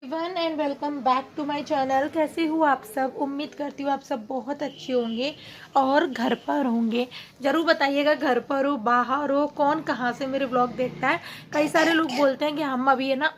One and welcome back to my channel. कैसे हो आप सब? उम्मीद करती हूँ आप सब बहुत अच्छे होंगे और घर पर होंगे। ज़रूर बताइएगा, घर पर हो, बाहर हो, कौन कहाँ से मेरे व्लॉग देखता है। कई सारे लोग बोलते हैं कि हम अभी है ना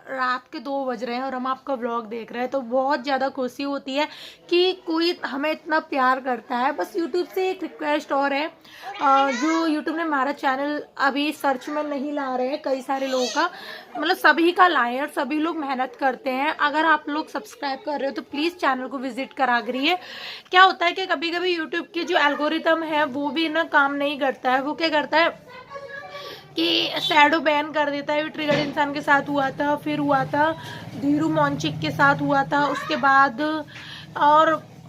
रात के 2 बज रहे हैं और हम आपका व्लॉग देख रहे हैं, तो बहुत ज़्यादा खुशी होती है कि कोई हमें इतना प्यार करता है। बस यूट्यूब से एक रिक्वेस्ट और है, जो यूट्यूब ने हमारा चैनल अभी सर्च में नहीं ला रहे हैं, कई सारे लोगों का, मतलब सभी का लाए और सभी लोग मेहनत करते हैं। अगर आप लोग सब्सक्राइब कर रहे हो तो प्लीज़ चैनल को विजिट करा करिए। क्या होता है कि कभी कभी यूट्यूब की जो एल्गोरिथम है वो भी ना काम नहीं करता है। वो क्या करता है कि शैडो बैन कर देता है। ट्रिगर इंसान के साथ हुआ था, फिर हुआ था धीरू मॉन्चिक के साथ हुआ था, उसके बाद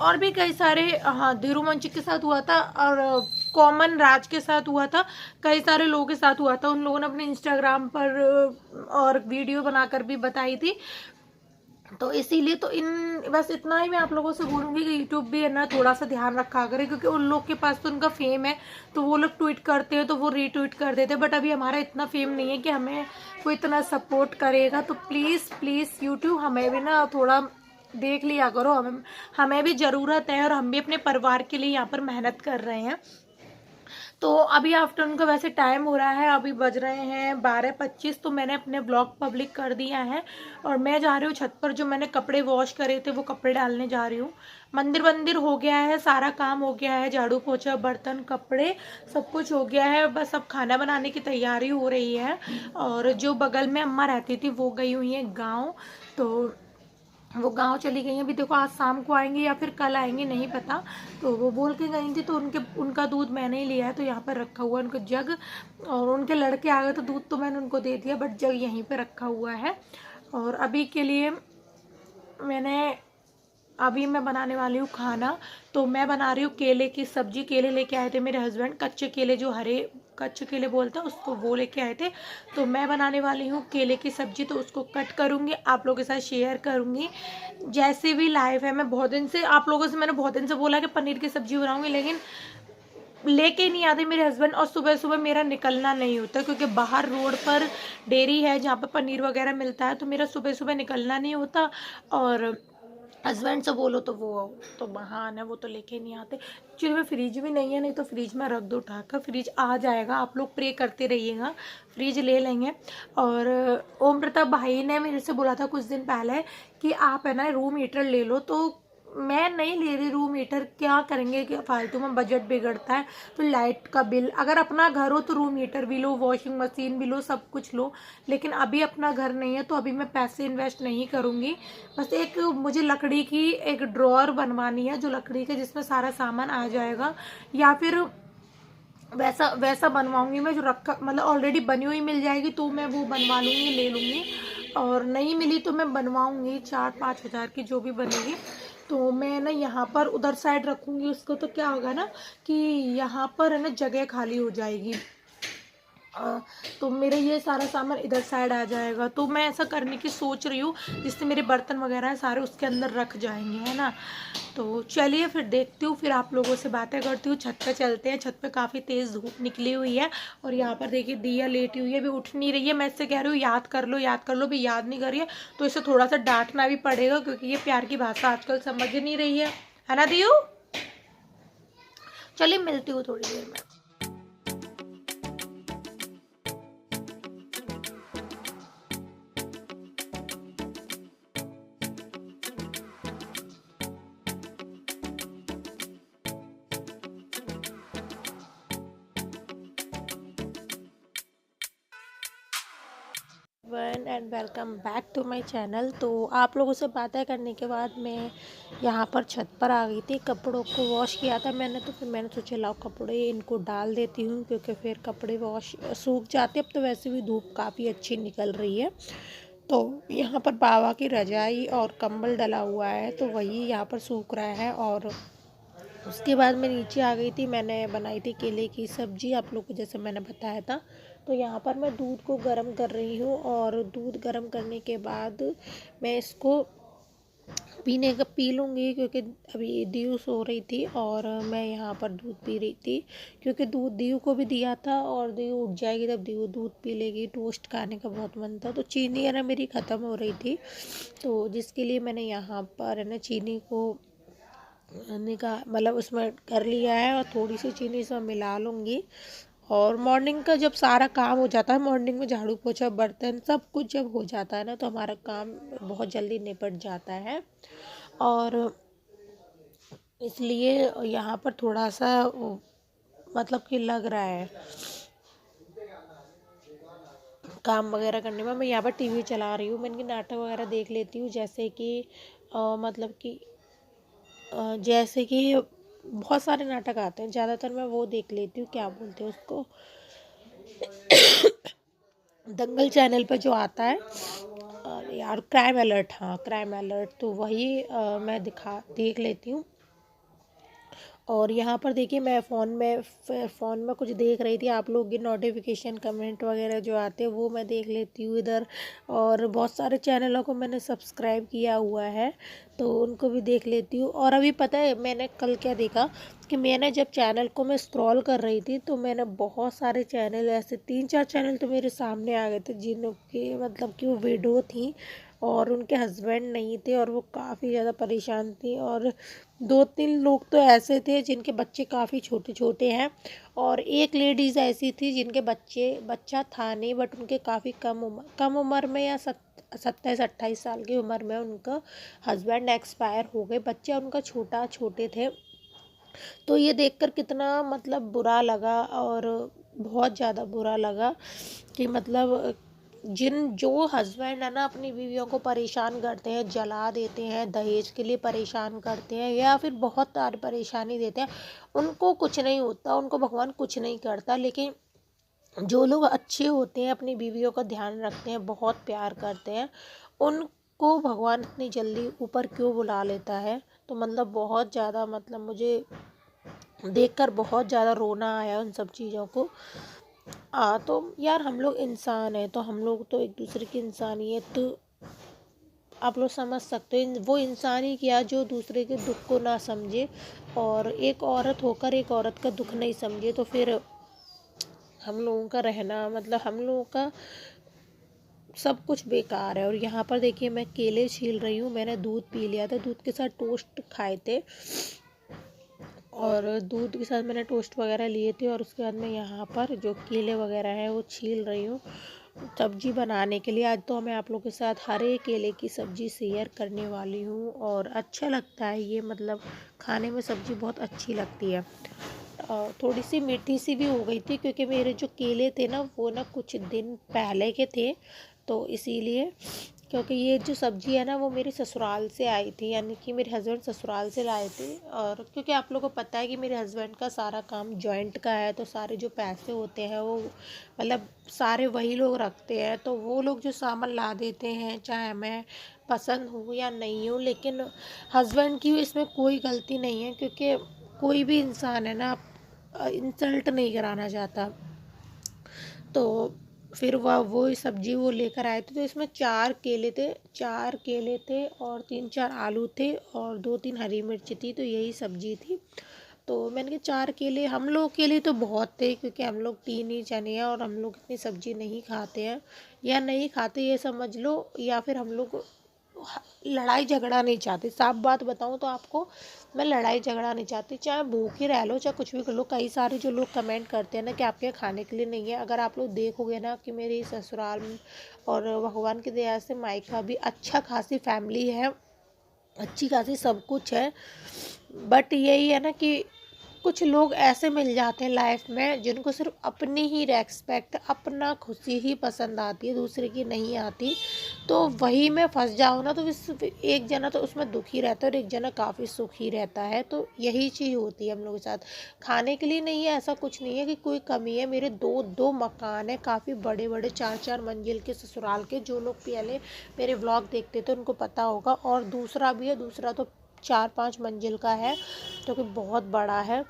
और भी कई सारे, हाँ धीरू मॉन्चिक के साथ हुआ था और कॉमन राज के साथ हुआ था। कई सारे लोगों के साथ हुआ था। उन लोगों ने अपने इंस्टाग्राम पर और वीडियो बनाकर भी बताई थी। तो इसीलिए तो इन बस इतना ही मैं आप लोगों से बोलूँगी कि यूट्यूब भी है ना थोड़ा सा ध्यान रखा करें, क्योंकि उन लोग के पास तो उनका फेम है, तो वो लोग ट्वीट करते हैं तो वो रीट्वीट कर देते हैं। बट अभी हमारा इतना फेम नहीं है कि हमें कोई इतना सपोर्ट करेगा। तो प्लीज़ प्लीज़ यूट्यूब हमें भी ना थोड़ा देख लिया करो। हमें भी ज़रूरत है और हम भी अपने परिवार के लिए यहाँ पर मेहनत कर रहे हैं। तो अभी आफ्टरनून का वैसे टाइम हो रहा है, अभी बज रहे हैं 12:25। तो मैंने अपने ब्लॉग पब्लिक कर दिया है और मैं जा रही हूँ छत पर। जो मैंने कपड़े वॉश करे थे वो कपड़े डालने जा रही हूँ। मंदिर वंदिर हो गया है, सारा काम हो गया है, झाड़ू पोछा बर्तन कपड़े सब कुछ हो गया है। बस अब खाना बनाने की तैयारी हो रही है। और जो बगल में अम्मा रहती थी वो गई हुई है गाँव, तो वो गांव चली गई हैं। अभी देखो आज शाम को आएंगी या फिर कल आएंगी, नहीं पता। तो वो बोल के गई थी, तो उनका दूध मैंने ही लिया है, तो यहाँ पर रखा हुआ है उनका जग। और उनके लड़के आ गए तो दूध तो मैंने उनको दे दिया, बट जग यहीं पे रखा हुआ है। और अभी के लिए मैंने अभी मैं बनाने वाली हूँ खाना। तो मैं बना रही हूँ केले की सब्जी। केले लेके आए थे मेरे हस्बैंड, कच्चे केले, जो हरे कच्चे केले बोलते हैं उसको, वो लेके आए थे। तो मैं बनाने वाली हूँ केले की सब्जी, तो उसको कट करूँगी, आप लोगों के साथ शेयर करूँगी। जैसे भी लाइव है, मैं बहुत दिन से आप लोगों से मैंने बहुत दिन से बोला कि पनीर की सब्जी बनाऊँगी, लेकिन लेके नहीं आते मेरे हस्बैंड। और सुबह सुबह मेरा निकलना नहीं होता, क्योंकि बाहर रोड पर डेयरी है जहाँ पर पनीर वगैरह मिलता है, तो मेरा सुबह सुबह निकलना नहीं होता। और हस्बैंड से बोलो तो वो तो महान है, वो तो लेके नहीं आते। एक्चुअली में फ्रिज भी नहीं है, नहीं तो फ्रिज में रख दो उठाकर, फ्रिज आ जाएगा। आप लोग प्रे करते रहिएगा, फ्रिज ले लेंगे। और ओम प्रताप भाई ने मेरे से बोला था कुछ दिन पहले कि आप है ना रूम हीटर ले लो, तो मैं नहीं ले रही रूम हीटर। क्या करेंगे कि फालतू में बजट बिगड़ता है। तो लाइट का बिल, अगर अपना घर हो तो रूम हीटर भी लो, वॉशिंग मशीन भी लो, सब कुछ लो। लेकिन अभी अपना घर नहीं है, तो अभी मैं पैसे इन्वेस्ट नहीं करूँगी। बस एक मुझे लकड़ी की एक ड्रॉअर बनवानी है, जो लकड़ी के जिसमें सारा सामान आ जाएगा। या फिर वैसा वैसा बनवाऊंगी मैं, जो रखा मतलब ऑलरेडी बनी हुई मिल जाएगी तो मैं वो बनवा लूँगी, ले लूँगी। और नहीं मिली तो मैं बनवाऊंगी 4-5 हज़ार की जो भी बनेगी। तो मैं ना यहाँ पर उधर साइड रखूँगी उसको, तो क्या होगा ना कि यहाँ पर है ना जगह खाली हो जाएगी। तो मेरे ये सारा सामान इधर साइड आ जाएगा। तो मैं ऐसा करने की सोच रही हूँ जिससे मेरे बर्तन वगैरह है सारे उसके अंदर रख जाएंगे, है ना। तो चलिए फिर देखती हूँ, फिर आप लोगों से बातें करती हूँ। छत पे चलते हैं, छत पे काफ़ी तेज़ धूप निकली हुई है। और यहाँ पर देखिए दिया लेटी हुई है, भी उठ नहीं रही है। मैं इससे कह रही हूँ याद कर लो, याद कर लो, भी याद नहीं कर रही है। तो इसे थोड़ा सा डांटना भी पड़ेगा, क्योंकि ये प्यार की भाषा आजकल समझ नहीं रही है ना दियू। चलिए मिलती हूँ थोड़ी देर में। One and welcome back to my channel. तो आप लोगों से बातें करने के बाद मैं यहाँ पर छत पर आ गई थी। कपड़ों को वॉश किया था मैंने, तो फिर मैंने सोचा लाओ कपड़े इनको डाल देती हूँ, क्योंकि फिर कपड़े वॉश सूख जाते। अब तो वैसे भी धूप काफ़ी अच्छी निकल रही है। तो यहाँ पर बाबा की रजाई और कंबल डला हुआ है, तो वही यहाँ पर सूख रहा है। और उसके बाद मैं नीचे आ गई थी, मैंने बनाई थी केले की सब्ज़ी आप लोग को, जैसे मैंने बताया था। तो यहाँ पर मैं दूध को गर्म कर रही हूँ, और दूध गर्म करने के बाद मैं इसको पीने का पी लूँगी, क्योंकि अभी दीयू सो रही थी और मैं यहाँ पर दूध पी रही थी, क्योंकि दूध दीयू को भी दिया था और दीयू उठ जाएगी तब दीयू दूध पी लेगी। टोस्ट खाने का बहुत मन था, तो चीनी है ना मेरी ख़त्म हो रही थी, तो जिसके लिए मैंने यहाँ पर है ना चीनी को मतलब उसमें कर लिया है और थोड़ी सी चीनी इसमें मिला लूँगी। और मॉर्निंग का जब सारा काम हो जाता है, मॉर्निंग में झाड़ू पोछा बर्तन सब कुछ जब हो जाता है ना, तो हमारा काम बहुत जल्दी निपट जाता है। और इसलिए यहाँ पर थोड़ा सा मतलब कि लग रहा है काम वगैरह करने में। मैं यहाँ पर टीवी चला रही हूँ, मैं इनकी नाटक वगैरह देख लेती हूँ, जैसे कि मतलब कि जैसे कि बहुत सारे नाटक आते हैं, ज़्यादातर मैं वो देख लेती हूँ, क्या बोलते हैं उसको, दंगल चैनल पर जो आता है। और यार क्राइम अलर्ट, हाँ क्राइम अलर्ट, तो वही मैं देख लेती हूँ। और यहाँ पर देखिए मैं फ़ोन में कुछ देख रही थी, आप लोग की नोटिफिकेशन कमेंट वगैरह जो आते हैं वो मैं देख लेती हूँ इधर। और बहुत सारे चैनलों को मैंने सब्सक्राइब किया हुआ है, तो उनको भी देख लेती हूँ। और अभी पता है मैंने कल क्या देखा, कि मैंने जब चैनल को मैं स्क्रॉल कर रही थी, तो मैंने बहुत सारे चैनल ऐसे 3-4 चैनल तो मेरे सामने आ गए थे, जिनके मतलब कि वो वीडियो थी और उनके हस्बैंड नहीं थे और वो काफ़ी ज़्यादा परेशान थी। और 2-3 लोग तो ऐसे थे जिनके बच्चे काफ़ी छोटे छोटे हैं, और एक लेडीज़ ऐसी थी जिनके बच्चा था नहीं, बट उनके काफ़ी कम उम्र में या 27-28 साल की उम्र में उनका हस्बैंड एक्सपायर हो गए, बच्चे उनका छोटे थे। तो ये देखकर कितना मतलब बुरा लगा, और बहुत ज़्यादा बुरा लगा कि मतलब जो हस्बैंड है ना अपनी बीवियों को परेशान करते हैं, जला देते हैं, दहेज के लिए परेशान करते हैं या फिर बहुत सारी परेशानी देते हैं, उनको कुछ नहीं होता, उनको भगवान कुछ नहीं करता। लेकिन जो लोग अच्छे होते हैं, अपनी बीवियों का ध्यान रखते हैं, बहुत प्यार करते हैं, उनको भगवान इतनी जल्दी ऊपर क्यों बुला लेता है। तो मतलब बहुत ज़्यादा मतलब मुझे देखकर बहुत ज़्यादा रोना आया उन सब चीज़ों को। तो यार हम लोग इंसान हैं, तो हम लोग तो एक दूसरे की इंसानियत आप लोग समझ सकते हो। वो इंसान ही क्या जो दूसरे के दुख को ना समझे, और एक औरत होकर एक औरत का दुख नहीं समझे, तो फिर हम लोगों का रहना मतलब हम लोगों का सब कुछ बेकार है। और यहाँ पर देखिए मैं केले छील रही हूँ, मैंने दूध पी लिया था, दूध के साथ टोस्ट खाए थे, और दूध के साथ मैंने टोस्ट वगैरह लिए थे। और उसके बाद मैं यहाँ पर जो केले वगैरह हैं वो छील रही हूँ सब्जी बनाने के लिए। आज तो मैं आप लोगों के साथ हरे केले की सब्ज़ी शेयर करने वाली हूँ, और अच्छा लगता है ये, मतलब खाने में सब्ज़ी बहुत अच्छी लगती है। थोड़ी सी मीठी सी भी हो गई थी, क्योंकि मेरे जो केले थे ना वो ना कुछ दिन पहले के थे, तो इसीलिए, क्योंकि ये जो सब्ज़ी है ना वो मेरे ससुराल से आई थी, यानी कि मेरे हस्बैंड ससुराल से लाए थे। और क्योंकि आप लोगों को पता है कि मेरे हस्बैंड का सारा काम जॉइंट का है, तो सारे जो पैसे होते हैं वो मतलब सारे वही लोग रखते हैं, तो वो लोग जो सामान ला देते हैं, चाहे मैं पसंद हूँ या नहीं हूँ, लेकिन हस्बैंड की इसमें कोई गलती नहीं है, क्योंकि कोई भी इंसान है ना इंसल्ट नहीं कराना चाहता। तो फिर वो सब्जी वो लेकर आए थे, तो इसमें 4 केले थे और 3-4 आलू थे और 2-3 हरी मिर्च थी, तो यही सब्जी थी। तो मैंने कहा 4 केले हम लोग के लिए तो बहुत थे, क्योंकि हम लोग 3 ही जने हैं और हम लोग इतनी सब्जी नहीं खाते हैं, या नहीं खाते ये समझ लो, या फिर हम लोग लड़ाई झगड़ा नहीं चाहते। साफ बात बताऊं तो आपको, मैं लड़ाई झगड़ा नहीं चाहती, चाहे भूखे रह लो चाहे कुछ भी कर लो। कई सारे जो लोग कमेंट करते हैं ना कि आपके यहाँ खाने के लिए नहीं है, अगर आप लोग देखोगे ना कि मेरे ससुराल में और भगवान की दया से मायका भी अच्छा खासी फैमिली है, अच्छी खासी सब कुछ है, बट यही है ना कि कुछ लोग ऐसे मिल जाते हैं लाइफ में जिनको सिर्फ अपनी ही रेस्पेक्ट, अपना खुशी ही पसंद आती है, दूसरे की नहीं आती। तो वही में फंस जाओ ना, तो एक जना तो उसमें दुखी रहता है और एक जना काफ़ी सुखी रहता है। तो यही चीज़ होती है हम लोगों के साथ। खाने के लिए नहीं है, ऐसा कुछ नहीं है कि कोई कमी है। मेरे दो दो मकान है, काफ़ी बड़े बड़े 4-4 मंजिल के ससुराल के। जो लोग पहले मेरे व्लॉग देखते थे उनको पता होगा। और दूसरा भी है, दूसरा तो 4-5 मंजिल का है, जो कि बहुत बड़ा है।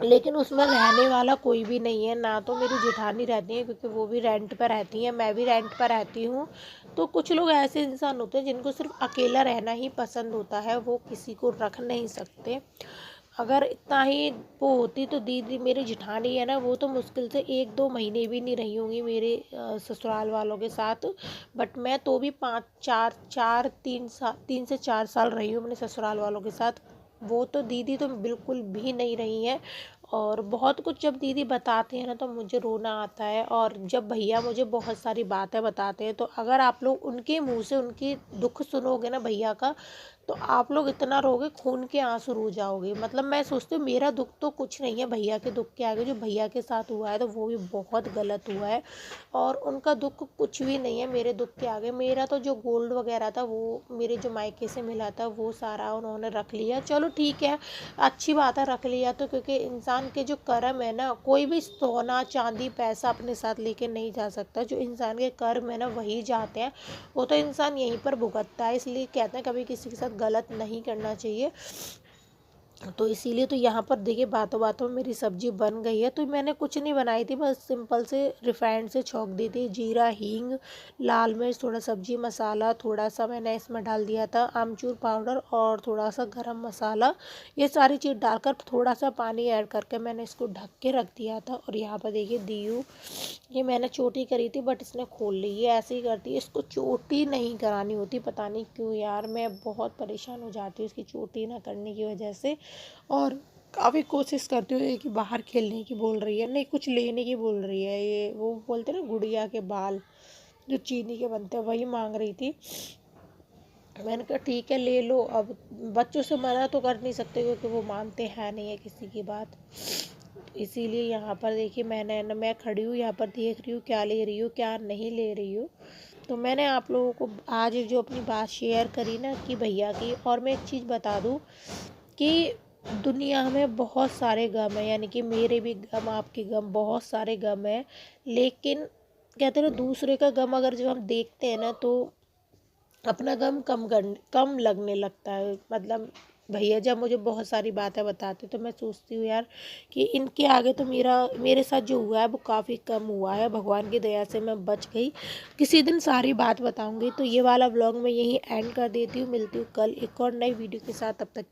लेकिन उसमें रहने वाला कोई भी नहीं है, ना तो मेरी जेठानी रहती है क्योंकि वो भी रेंट पर रहती हैं, मैं भी रेंट पर रहती हूँ। तो कुछ लोग ऐसे इंसान होते हैं जिनको सिर्फ अकेला रहना ही पसंद होता है, वो किसी को रख नहीं सकते। अगर इतना ही वो होती तो दीदी मेरी जेठानी है ना, वो तो मुश्किल से 1-2 महीने भी नहीं रही होंगी मेरे ससुराल वालों के साथ। बट मैं तो भी 3 से 4 साल रही हूँ अपने ससुराल वालों के साथ। वो तो दीदी तो बिल्कुल भी नहीं रही हैं। और बहुत कुछ जब दीदी बताते हैं ना तो मुझे रोना आता है, और जब भैया मुझे बहुत सारी बातें बताते हैं तो अगर आप लोग उनके मुंह से उनकी दुख सुनोगे ना भैया का, तो आप लोग इतना रोगे, खून के आंसू रो जाओगे। मतलब मैं सोचती हूँ मेरा दुख तो कुछ नहीं है भैया के दुख के आगे। जो भैया के साथ हुआ है तो वो भी बहुत गलत हुआ है, और उनका दुख कुछ भी नहीं है मेरे दुख के आगे। मेरा तो जो गोल्ड वगैरह था वो मेरे जो मायके से मिला था वो सारा उन्होंने रख लिया। चलो ठीक है, अच्छी बात है रख लिया तो, क्योंकि इंसान के जो कर्म है ना, कोई भी सोना चांदी पैसा अपने साथ लेके नहीं जा सकता। जो इंसान के कर्म है ना वही जाते हैं, वो तो इंसान यहीं पर भुगतता है। इसलिए कहते हैं कभी किसी के साथ गलत नहीं करना चाहिए। तो इसीलिए तो यहाँ पर देखिए बातों बातों में मेरी सब्जी बन गई है। तो मैंने कुछ नहीं बनाई थी, बस सिंपल से रिफाइंड से छौंक दी थी, जीरा हींग लाल मिर्च थोड़ा सब्जी मसाला, थोड़ा सा मैंने इसमें डाल दिया था आमचूर पाउडर और थोड़ा सा गरम मसाला। ये सारी चीज़ डालकर थोड़ा सा पानी ऐड करके मैंने इसको ढक के रख दिया था। और यहाँ पर देखिए दीयू, ये मैंने चोटी करी थी बट इसने खोल ली। ये ऐसे ही करती है, इसको चोटी नहीं करानी होती, पता नहीं क्यों यार, मैं बहुत परेशान हो जाती हूँ इसकी चोटी ना करने की वजह से। और काफ़ी कोशिश करती हूँ ये कि बाहर खेलने की बोल रही है, नहीं कुछ लेने की बोल रही है। ये वो बोलते हैं ना गुड़िया के बाल जो चीनी के बनते हैं, वही मांग रही थी। मैंने कहा ठीक है ले लो। अब बच्चों से मना तो कर नहीं सकते क्योंकि वो मानते हैं नहीं है किसी की बात। इसीलिए यहाँ पर देखिए मैं खड़ी हूँ यहाँ पर, देख रही हूँ क्या ले रही हूँ क्या नहीं ले रही हूँ। तो मैंने आप लोगों को आज जो अपनी बात शेयर करी ना कि भैया की। और मैं एक चीज़ बता दूँ कि दुनिया में बहुत सारे गम हैं, यानी कि मेरे भी गम आपके गम बहुत सारे गम हैं। लेकिन कहते हैं ना दूसरे का गम अगर जब हम देखते हैं ना तो अपना गम कम लगने लगता है। मतलब भैया जब मुझे बहुत सारी बातें बताते तो मैं सोचती हूँ यार कि इनके आगे तो मेरे साथ जो हुआ है वो काफ़ी कम हुआ है। भगवान की दया से मैं बच गई। किसी दिन सारी बात बताऊंगी। तो ये वाला व्लॉग मैं यहीं एंड कर देती हूँ। मिलती हूँ कल एक और नई वीडियो के साथ, तब तक